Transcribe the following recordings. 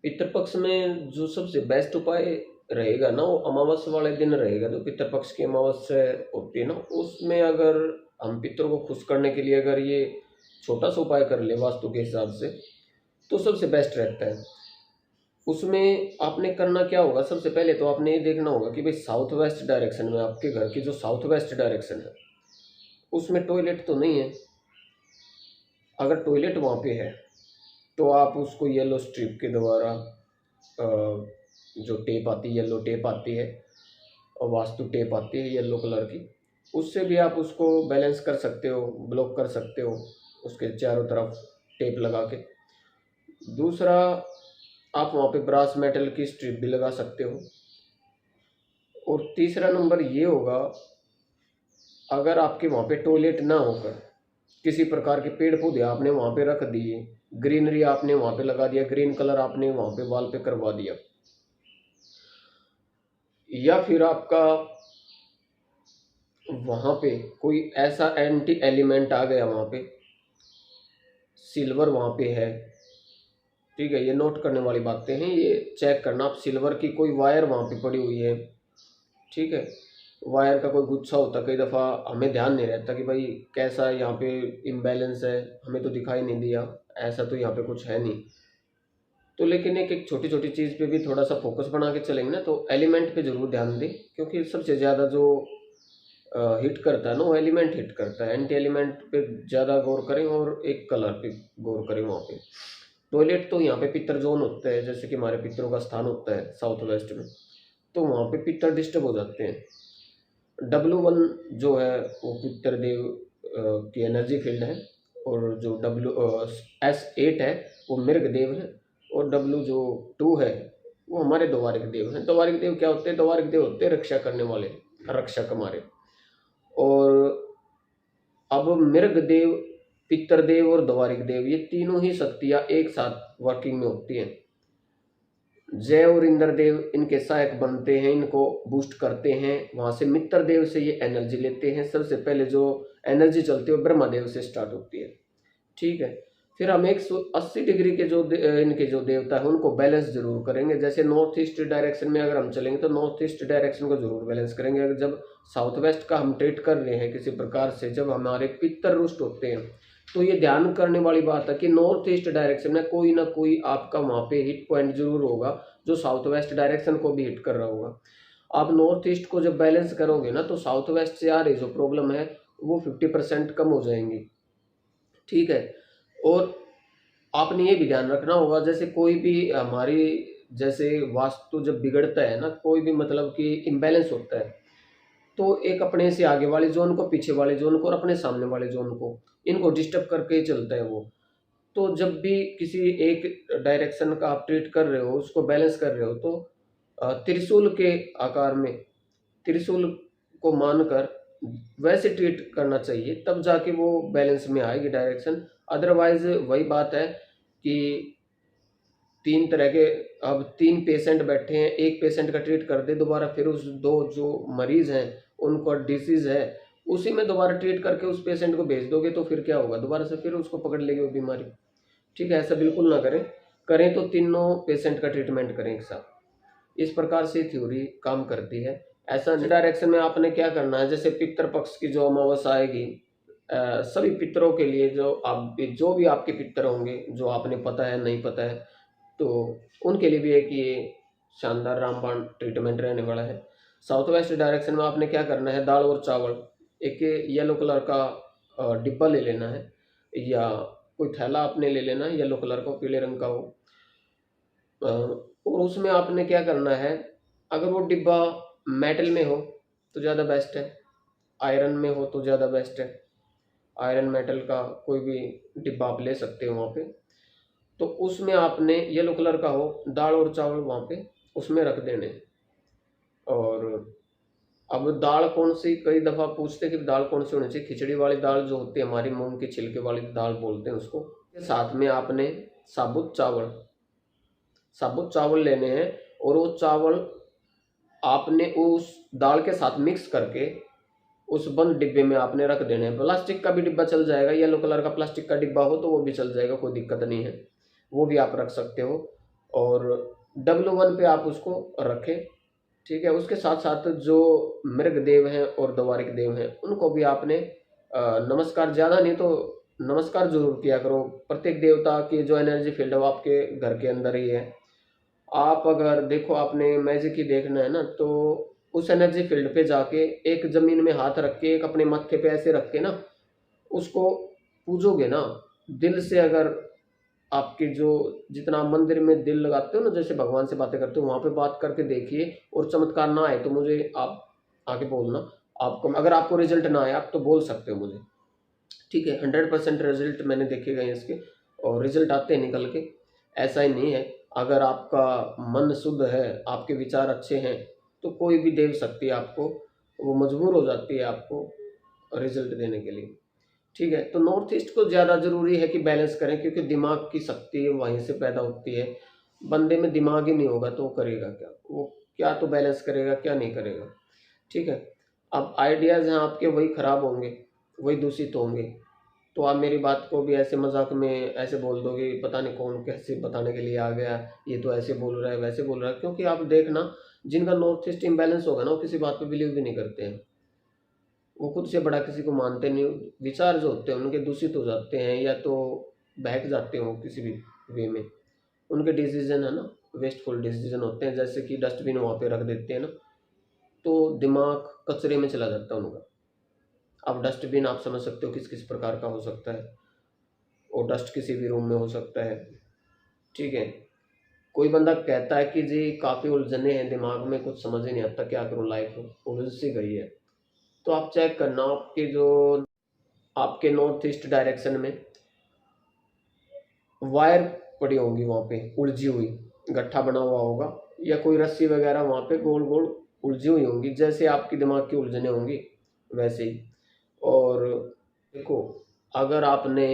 पितृपक्ष में जो सबसे बेस्ट उपाय रहेगा ना, वो अमावस्या वाले दिन रहेगा। जो पितृपक्ष की अमावस्या होती है ना, उसमें अगर हम पितरों को खुश करने के लिए अगर ये छोटा सा उपाय कर ले वास्तु के हिसाब से, तो सबसे बेस्ट रहता है। उसमें आपने करना क्या होगा, सबसे पहले तो आपने ये देखना होगा कि भाई साउथ वेस्ट डायरेक्शन में, आपके घर की जो साउथ वेस्ट डायरेक्शन है उसमें टॉयलेट तो नहीं है। अगर टॉयलेट वहाँ पे है तो आप उसको येलो स्ट्रिप के द्वारा, जो टेप आती है, येलो टेप आती है और वास्तु टेप आती है येलो कलर की, उससे भी आप उसको बैलेंस कर सकते हो, ब्लॉक कर सकते हो उसके चारों तरफ टेप लगा के। दूसरा, आप वहाँ पे ब्रास मेटल की स्ट्रिप भी लगा सकते हो। और तीसरा नंबर ये होगा, अगर आपके वहाँ पे टॉयलेट ना होकर किसी प्रकार के पेड़ पौधे आपने वहाँ पे रख दिए, ग्रीनरी आपने वहाँ पे लगा दिया, ग्रीन कलर आपने वहाँ पे वॉल पे करवा दिया, या फिर आपका वहाँ पे कोई ऐसा एंटी एलिमेंट आ गया, वहाँ पे सिल्वर वहाँ पे है, ठीक है, ये नोट करने वाली बातें हैं, ये चेक करना आप। सिल्वर की कोई वायर वहाँ पे पड़ी हुई है, ठीक है, वायर का कोई गुच्छा होता, कई दफ़ा हमें ध्यान नहीं रहता कि भाई कैसा यहाँ पे इम्बैलेंस है, हमें तो दिखाई नहीं दिया, ऐसा तो यहाँ पे कुछ है नहीं। तो लेकिन एक एक छोटी छोटी चीज़ पे भी थोड़ा सा फोकस बना के चलेंगे ना, तो एलिमेंट पे ज़रूर ध्यान दें, क्योंकि सबसे ज़्यादा जो हिट करता है ना, वो एलिमेंट हिट करता है। एंटी एलिमेंट पे ज़्यादा गौर करें और एक कलर पे गौर करें वहाँ पे। टॉयलेट तो यहाँ पे पितर जोन होता है, जैसे कि हमारे पितरों का स्थान होता है साउथ वेस्ट में, तो वहाँ पे पितर डिस्टर्ब हो जाते हैं। W1 जो है वो पितर देव की एनर्जी फील्ड है, और जो S8 है वो मृग देव है, और W2 है वो हमारे द्वारिक देव हैं। द्वारिक देव क्या होते हैं? द्वारिक देव होते हैं रक्षा करने वाले, रक्षक हमारे। और अब मृग देव, पितर देव और द्वारिक देव, ये तीनों ही शक्तियाँ एक साथ वर्किंग में होती हैं। जय और इंद्र देव इनके सहायक बनते हैं, इनको बूस्ट करते हैं। वहाँ से मित्र देव से ये एनर्जी लेते हैं। सबसे पहले जो एनर्जी चलती है वो ब्रह्मा देव से स्टार्ट होती है, ठीक है। फिर हम 180 डिग्री के जो इनके जो देवता है उनको बैलेंस जरूर करेंगे। जैसे नॉर्थ ईस्ट डायरेक्शन में अगर हम चलेंगे तो नॉर्थ ईस्ट डायरेक्शन को जरूर बैलेंस करेंगे। अगर जब साउथ वेस्ट का हम ट्रीट कर रहे हैं किसी प्रकार से, जब हमारे पितर रुष्ट होते हैं, तो ये ध्यान करने वाली बात है कि नॉर्थ ईस्ट डायरेक्शन में कोई ना कोई आपका वहाँ पे हिट पॉइंट जरूर होगा जो साउथ वेस्ट डायरेक्शन को भी हिट कर रहा होगा। आप नॉर्थ ईस्ट को जब बैलेंस करोगे ना, तो साउथ वेस्ट से आ रही जो प्रॉब्लम है वो 50% कम हो जाएंगी, ठीक है। और आपने ये भी ध्यान रखना होगा, जैसे कोई भी हमारी, जैसे वास्तु जब बिगड़ता है ना, कोई भी मतलब कि इम्बैलेंस होता है, तो एक अपने से आगे वाले जोन को, पीछे वाले जोन को और अपने सामने वाले जोन को, इनको डिस्टर्ब करके ही चलता है वो। तो जब भी किसी एक डायरेक्शन का आप ट्रीट कर रहे हो, उसको बैलेंस कर रहे हो, तो त्रिशूल के आकार में, त्रिशूल को मानकर वैसे ट्रीट करना चाहिए, तब जाके वो बैलेंस में आएगी डायरेक्शन। अदरवाइज वही बात है कि तीन तरह के, अब 3 पेशेंट बैठे हैं, एक पेशेंट का ट्रीट कर दे दोबारा, फिर उस 2 जो मरीज हैं उनको डिसीज है, उसी में दोबारा ट्रीट करके उस पेशेंट को भेज दोगे, तो फिर क्या होगा, दोबारा से फिर उसको पकड़ लेगी वो बीमारी, ठीक है। ऐसा बिल्कुल ना करें, करें तो तीनों पेशेंट का ट्रीटमेंट करें एक साथ। इस प्रकार से थ्योरी काम करती है। ऐसा डायरेक्शन में आपने क्या करना है, जैसे पितृ पक्ष की जो अमावस्या आएगी, सभी पितरों के लिए, जो भी आपके पितर होंगे, जो आपने पता है नहीं पता है, तो उनके लिए भी एक ये शानदार रामबाण ट्रीटमेंट रहने वाला है। साउथ वेस्ट डायरेक्शन में आपने क्या करना है, दाल और चावल, एक येलो कलर का डिब्बा ले लेना है, या कोई थैला आपने ले लेना है येलो कलर का, पीले रंग का हो। और उसमें आपने क्या करना है, अगर वो डिब्बा मेटल में हो तो ज़्यादा बेस्ट है, आयरन में हो तो ज़्यादा बेस्ट है। आयरन मेटल का कोई भी डिब्बा आप ले सकते हो वहाँ पे। तो उसमें आपने येलो कलर का हो, दाल और चावल वहाँ पे उसमें रख देने। और अब दाल कौन सी, कई दफ़ा पूछते कि दाल कौन सी होनी चाहिए, खिचड़ी वाली दाल जो होती है हमारी, मूंग के छिलके वाली दाल बोलते हैं उसको। साथ में आपने साबुत चावल, साबुत चावल लेने हैं, और वो चावल आपने उस दाल के साथ मिक्स करके उस बंद डिब्बे में आपने रख देने हैं। प्लास्टिक का भी डिब्बा चल जाएगा, येलो कलर का प्लास्टिक का डिब्बा हो तो वो भी चल जाएगा, कोई दिक्कत नहीं है, वो भी आप रख सकते हो। और W1 पे आप उसको रखें। ठीक है, उसके साथ साथ जो मृग देव हैं और द्वारिक देव हैं उनको भी आपने नमस्कार, ज़्यादा नहीं तो नमस्कार जरूर किया करो। प्रत्येक देवता की जो एनर्जी फील्ड है वो आपके घर के अंदर ही है। आप अगर देखो, आपने मैजिक ही देखना है ना, तो उस एनर्जी फील्ड पे जाके एक जमीन में हाथ रख के, एक अपने मत्थे पे ऐसे रख के ना उसको पूजोगे ना दिल से। अगर आपके जो जितना आप मंदिर में दिल लगाते हो ना, जैसे भगवान से बातें करते हो, वहां पे बात करके देखिए और चमत्कार ना आए तो मुझे आप आके बोलना। आपको अगर आपको रिजल्ट ना आए आप तो बोल सकते हो मुझे। ठीक है, 100% रिजल्ट मैंने देखे गए हैं इसके, और रिजल्ट आते हैं निकल के। ऐसा ही नहीं है, अगर आपका मन शुद्ध है, आपके विचार अच्छे हैं, तो कोई भी देव शक्ति आपको वो मजबूर हो जाती है आपको रिजल्ट देने के लिए। ठीक है, तो नॉर्थ ईस्ट को ज़्यादा ज़रूरी है कि बैलेंस करें, क्योंकि दिमाग की शक्ति वहीं से पैदा होती है। बंदे में दिमाग ही नहीं होगा तो वो करेगा क्या, वो क्या तो बैलेंस करेगा, क्या नहीं करेगा। ठीक है, अब आइडियाज़ हैं आपके वही ख़राब होंगे, वही दूषित होंगे। तो आप मेरी बात को भी ऐसे मजाक में ऐसे बोल दोगे, पता नहीं कौन कैसे बताने के लिए आ गया, ये तो ऐसे बोल रहा है वैसे बोल रहा है। क्योंकि आप देखना, जिनका नॉर्थ ईस्ट इम्बैलेंस होगा ना वो किसी बात पे बिलीव भी नहीं करते हैं, वो खुद से बड़ा किसी को मानते नहीं। विचार जो होते हैं उनके दूषित हो जाते हैं, या तो बहक जाते हो किसी भी वे में। उनके डिसीजन है ना वेस्टफुल डिसीजन होते हैं, जैसे कि डस्टबिन वहाँ पे रख देते हैं ना, तो दिमाग कचरे में चला जाता है उनका। अब डस्टबिन आप समझ सकते हो किस किस प्रकार का हो सकता है, और डस्ट किसी भी रूम में हो सकता है। ठीक है, कोई बंदा कहता है कि जी काफ़ी उलझने हैं दिमाग में, कुछ समझ ही नहीं आता, क्या करूँ, लाइफ उलझ सी गई है। तो आप चेक करना, आपके जो आपके नॉर्थ ईस्ट डायरेक्शन में वायर पड़ी होंगी, वहाँ पे उलझी हुई गट्ठा बना हुआ होगा, या कोई रस्सी वगैरह वहाँ पे गोल गोल उलझी हुई होंगी, जैसे आपकी दिमाग की उलझने होंगी वैसे ही। और देखो, अगर आपने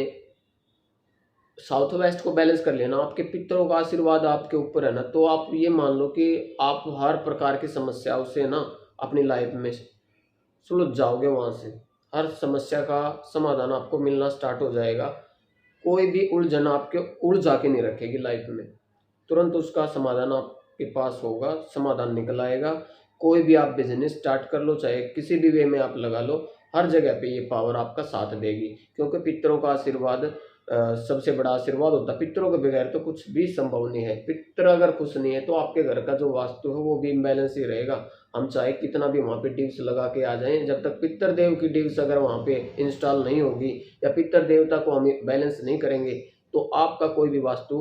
साउथ वेस्ट को बैलेंस कर लिया ना, आपके पितरों का आशीर्वाद आपके ऊपर है ना, तो आप ये मान लो कि आप हर प्रकार की समस्याओं से ना अपनी लाइफ में सुलझ जाओगे। वहाँ से हर समस्या का समाधान आपको मिलना स्टार्ट हो जाएगा। कोई भी उलझन आपके उलझा के नहीं रखेगी लाइफ में, तुरंत उसका समाधान आपके पास होगा, समाधान निकल आएगा। कोई भी आप बिजनेस स्टार्ट कर लो, चाहे किसी भी वे में आप लगा लो, हर जगह पे ये पावर आपका साथ देगी। क्योंकि पितरों का आशीर्वाद सबसे बड़ा आशीर्वाद होता है। पितरों के बगैर तो कुछ भी संभव नहीं है। पितर अगर खुश नहीं है तो आपके घर का जो वास्तु है वो भी इम्बैलेंस ही रहेगा। हम चाहे कितना भी वहाँ पे डिव्स लगा के आ जाएं, जब तक पितर देव की डिव्स अगर वहाँ पे इंस्टॉल नहीं होगी या पितर देवता को हम बैलेंस नहीं करेंगे, तो आपका कोई भी वास्तु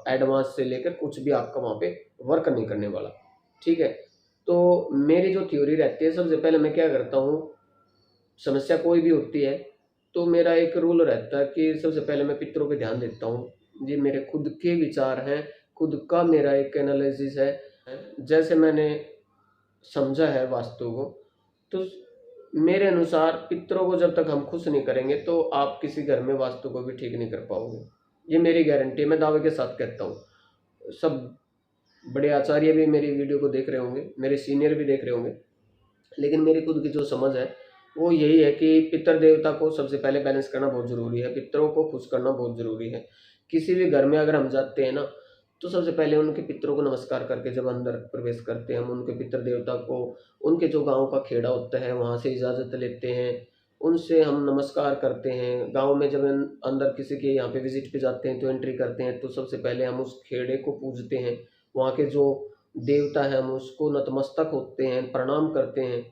एडवांस से लेकर कुछ भी आपका वहाँ पे वर्क नहीं करने वाला। ठीक है, तो मेरी जो थ्योरी रहती है, सबसे पहले मैं क्या करता हूँ, समस्या कोई भी होती है तो मेरा एक रूल रहता है कि सबसे पहले मैं पितरों पे ध्यान देता हूँ। ये मेरे खुद के विचार हैं, खुद का मेरा एक एनालिसिस है। जैसे मैंने समझा है वास्तु को, तो मेरे अनुसार पितरों को जब तक हम खुश नहीं करेंगे तो आप किसी घर में वास्तु को भी ठीक नहीं कर पाओगे। ये मेरी गारंटी है, मैं दावे के साथ कहता हूँ। सब बड़े आचार्य भी मेरी वीडियो को देख रहे होंगे, मेरे सीनियर भी देख रहे होंगे, लेकिन मेरी खुद की जो समझ है वो यही है कि पितर देवता को सबसे पहले बैलेंस करना बहुत ज़रूरी है, पितरों को खुश करना बहुत ज़रूरी है। किसी भी घर में अगर हम जाते हैं ना, तो सबसे पहले उनके पितरों को नमस्कार करके जब अंदर प्रवेश करते हैं, हम उनके पितर देवता को, उनके जो गांव का खेड़ा होता है वहाँ से इजाज़त लेते हैं, उनसे हम नमस्कार करते हैं। गांव में जब हम अंदर किसी के यहाँ पे विजिट पे जाते हैं तो एंट्री करते हैं, तो सबसे पहले हम उस खेड़े को पूजते हैं, वहाँ के जो देवता है हम उसको नतमस्तक होते हैं, प्रणाम करते हैं,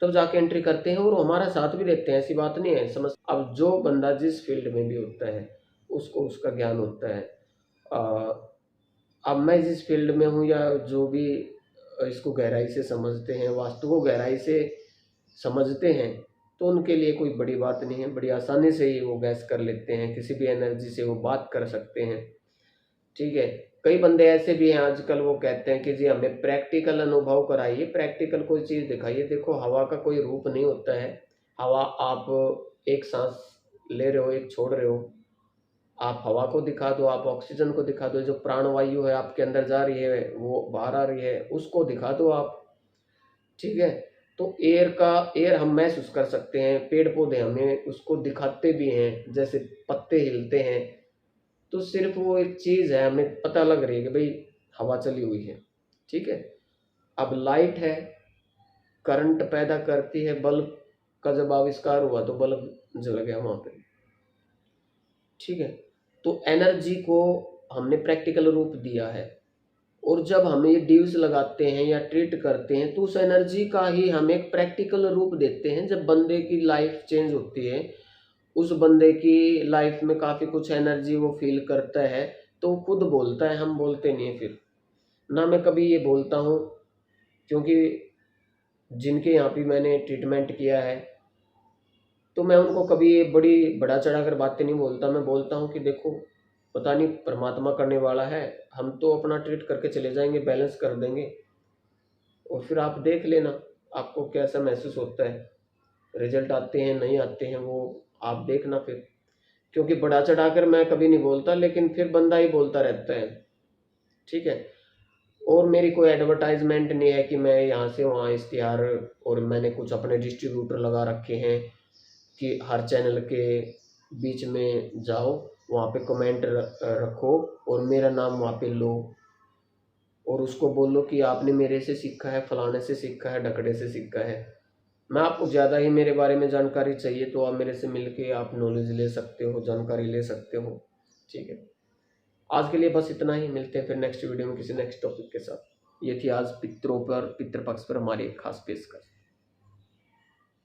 तब जाके एंट्री करते हैं और वो हमारा साथ भी देते हैं। ऐसी बात नहीं है, समझ। अब जो बंदा जिस फील्ड में भी होता है उसको उसका ज्ञान होता है। अ, अब मैं जिस फील्ड में हूँ, या जो भी इसको गहराई से समझते हैं, वास्तु को गहराई से समझते हैं, तो उनके लिए कोई बड़ी बात नहीं है, बड़ी आसानी से ही वो गैस कर लेते हैं, किसी भी एनर्जी से वो बात कर सकते हैं। ठीक है, कई बंदे ऐसे भी हैं आजकल, वो कहते हैं कि जी हमें प्रैक्टिकल अनुभव कराइए, प्रैक्टिकल कोई चीज़ दिखाइए। देखो, हवा का कोई रूप नहीं होता है। हवा, आप एक सांस ले रहे हो, एक छोड़ रहे हो, आप हवा को दिखा दो, आप ऑक्सीजन को दिखा दो, जो प्राणवायु है आपके अंदर जा रही है वो बाहर आ रही है, उसको दिखा दो आप। ठीक है, तो एयर हम महसूस कर सकते हैं, पेड़ पौधे हमें उसको दिखाते भी हैं, जैसे पत्ते हिलते हैं, तो सिर्फ वो एक चीज़ है, हमें पता लग रही है कि भाई हवा चली हुई है, ठीक है। अब लाइट है, करंट पैदा करती है, बल्ब का जब आविष्कार हुआ तो बल्ब जल गया वहाँ पे, ठीक है। तो एनर्जी को हमने प्रैक्टिकल रूप दिया है, और जब हम ये ड्यूज लगाते हैं या ट्रीट करते हैं तो उस एनर्जी का ही हम एक प्रैक्टिकल रूप देते हैं। जब बंदे की लाइफ चेंज होती है, उस बंदे की लाइफ में काफ़ी कुछ एनर्जी वो फील करता है, तो वो खुद बोलता है, हम बोलते नहीं है। फिर ना मैं कभी ये बोलता हूँ, क्योंकि जिनके यहाँ पे मैंने ट्रीटमेंट किया है तो मैं उनको कभी ये बड़ा चढ़ा कर बातें नहीं बोलता। मैं बोलता हूँ कि देखो, पता नहीं परमात्मा करने वाला है, हम तो अपना ट्रीट करके चले जाएंगे, बैलेंस कर देंगे, और फिर आप देख लेना आपको कैसा महसूस होता है। रिजल्ट आते हैं नहीं आते हैं वो आप देखना फिर। क्योंकि बड़ा चढ़ाकर मैं कभी नहीं बोलता, लेकिन फिर बंदा ही बोलता रहता है, ठीक है। और मेरी कोई एडवर्टाइजमेंट नहीं है कि मैं यहाँ से वहाँ इश्तिहार, और मैंने कुछ अपने डिस्ट्रीब्यूटर लगा रखे हैं कि हर चैनल के बीच में जाओ, वहाँ पे कमेंट रखो और मेरा नाम वहाँ पे लो, और उसको बोलो कि आपने मेरे से सीखा है, फलाने से सीखा है, ढकड़े से सीखा है। मैं आपको ज़्यादा ही मेरे बारे में जानकारी चाहिए तो आप मेरे से मिलके आप नॉलेज ले सकते हो, जानकारी ले सकते हो, ठीक है। आज के लिए बस इतना ही, मिलते हैं फिर नेक्स्ट वीडियो में किसी नेक्स्ट टॉपिक के साथ। ये थी आज पितरों पर, पितृपक्ष पर हमारी एक खास पेशकश।